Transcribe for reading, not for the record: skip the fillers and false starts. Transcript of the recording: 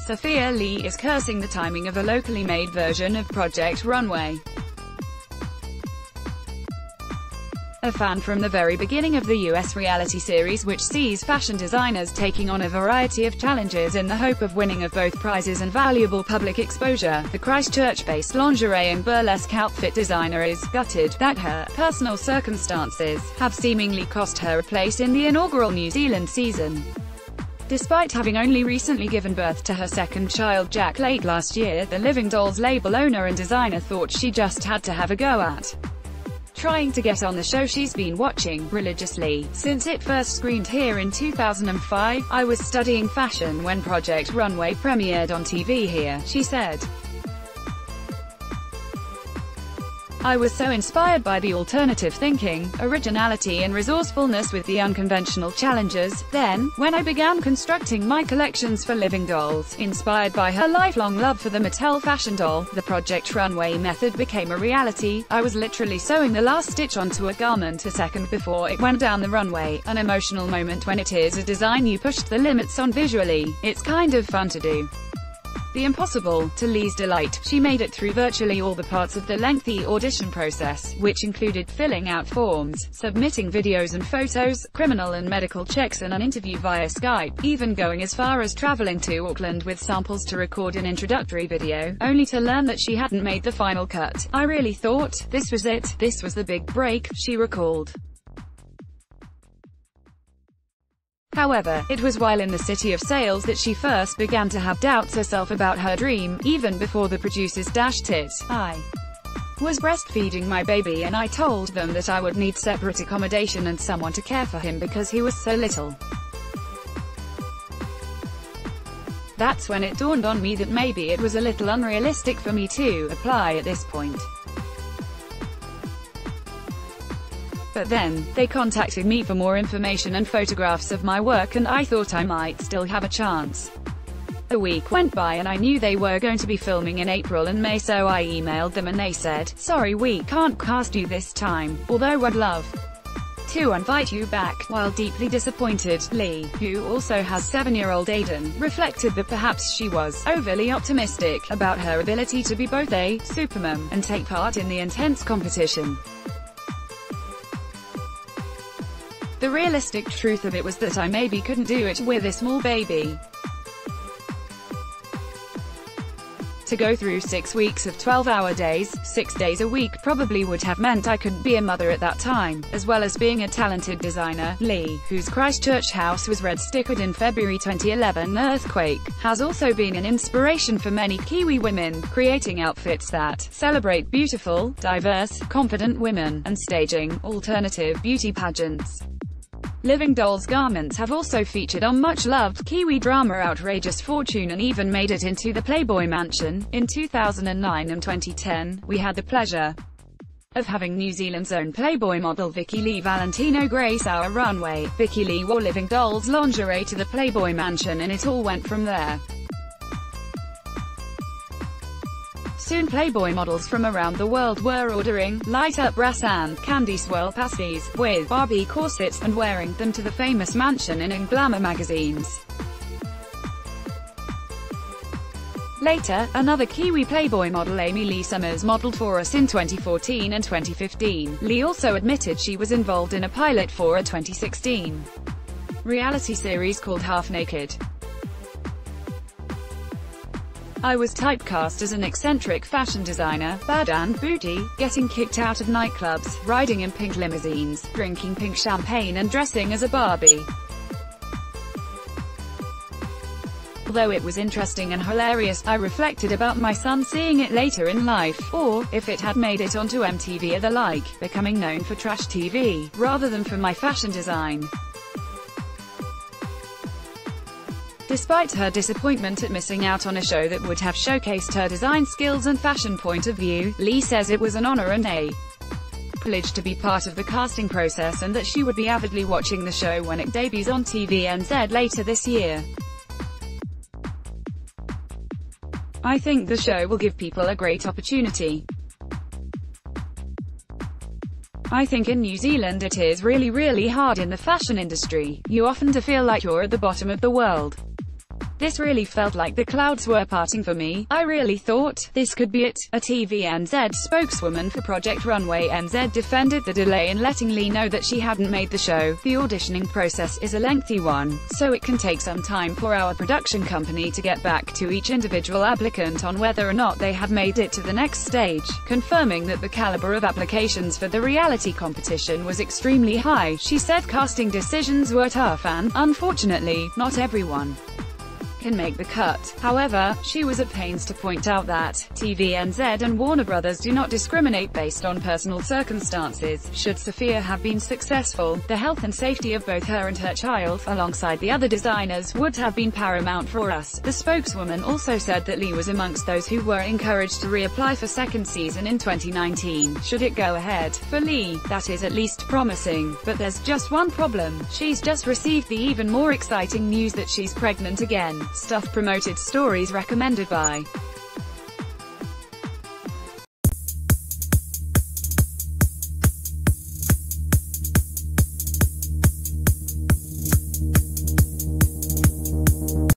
Sophia Lee is cursing the timing of a locally made version of Project Runway. A fan from the very beginning of the US reality series, which sees fashion designers taking on a variety of challenges in the hope of winning of both prizes and valuable public exposure, the Christchurch-based lingerie and burlesque outfit designer is gutted that her personal circumstances have seemingly cost her a place in the inaugural New Zealand season. Despite having only recently given birth to her second child Jack late last year, the Living Dolls label owner and designer thought she just had to have a go at trying to get on the show she's been watching religiously since it first screened here in 2005. "I was studying fashion when Project Runway premiered on TV here," she said. "I was so inspired by the alternative thinking, originality and resourcefulness with the unconventional challenges. Then, when I began constructing my collections for Living Dolls, inspired by her lifelong love for the Mattel fashion doll, the Project Runway method became a reality. I was literally sewing the last stitch onto a garment a second before it went down the runway. An emotional moment when it is a design you pushed the limits on visually. It's kind of fun to do the impossible." To Lee's delight, she made it through virtually all the parts of the lengthy audition process, which included filling out forms, submitting videos and photos, criminal and medical checks and an interview via Skype, even going as far as traveling to Auckland with samples to record an introductory video, only to learn that she hadn't made the final cut. "I really thought, this was it, this was the big break," she recalled. However, it was while in the city of sales that she first began to have doubts herself about her dream, even before the producers dashed it. "I was breastfeeding my baby and I told them that I would need separate accommodation and someone to care for him because he was so little. That's when it dawned on me that maybe it was a little unrealistic for me to apply at this point. But then, they contacted me for more information and photographs of my work and I thought I might still have a chance. A week went by and I knew they were going to be filming in April and May, so I emailed them and they said, 'Sorry, we can't cast you this time, although I'd love to invite you back.'" While deeply disappointed, Lee, who also has 7-year-old Aiden, reflected that perhaps she was overly optimistic about her ability to be both a supermom and take part in the intense competition. "The realistic truth of it was that I maybe couldn't do it with a small baby. To go through 6 weeks of 12-hour days, 6 days a week probably would have meant I couldn't be a mother at that time, as well as being a talented designer." Lee, whose Christchurch house was red-stickered in February 2011 earthquake, has also been an inspiration for many Kiwi women, creating outfits that celebrate beautiful, diverse, confident women, and staging alternative beauty pageants. Living Dolls garments have also featured on much-loved Kiwi drama Outrageous Fortune and even made it into the Playboy Mansion. In 2009 and 2010, we had the pleasure of having New Zealand's own Playboy model Vicky Lee Valentino grace our runway. Vicky Lee wore Living Dolls lingerie to the Playboy Mansion and it all went from there. Soon Playboy models from around the world were ordering light-up brass and candy swirl pasties, with Barbie corsets, and wearing them to the famous mansion and in glamour magazines. Later, another Kiwi Playboy model Amy Lee Summers modeled for us in 2014 and 2015. Lee also admitted she was involved in a pilot for a 2016 reality series called Half Naked. "I was typecast as an eccentric fashion designer, bad and bougie, getting kicked out of nightclubs, riding in pink limousines, drinking pink champagne and dressing as a Barbie. Although it was interesting and hilarious, I reflected about my son seeing it later in life, or, if it had made it onto MTV or the like, becoming known for trash TV, rather than for my fashion design." Despite her disappointment at missing out on a show that would have showcased her design skills and fashion point of view, Lee says it was an honor and a privilege to be part of the casting process and that she would be avidly watching the show when it debuts on TV NZ later this year. "I think the show will give people a great opportunity. I think in New Zealand it is really hard in the fashion industry. You often do feel like you're at the bottom of the world. This really felt like the clouds were parting for me. I really thought, this could be it. A TVNZ spokeswoman for Project Runway NZ defended the delay in letting Lee know that she hadn't made the show. The auditioning process is a lengthy one, so it can take some time for our production company to get back to each individual applicant on whether or not they have made it to the next stage, confirming that the caliber of applications for the reality competition was extremely high. She said casting decisions were tough and, unfortunately, not everyone can make the cut. However, she was at pains to point out that TVNZ and Warner Brothers do not discriminate based on personal circumstances. Should Sophia have been successful, the health and safety of both her and her child, alongside the other designers, would have been paramount for us. The spokeswoman also said that Lee was amongst those who were encouraged to reapply for second season in 2019, should it go ahead. For Lee, that is at least promising, but there's just one problem. She's just received the even more exciting news that she's pregnant again. Stuff promoted stories recommended by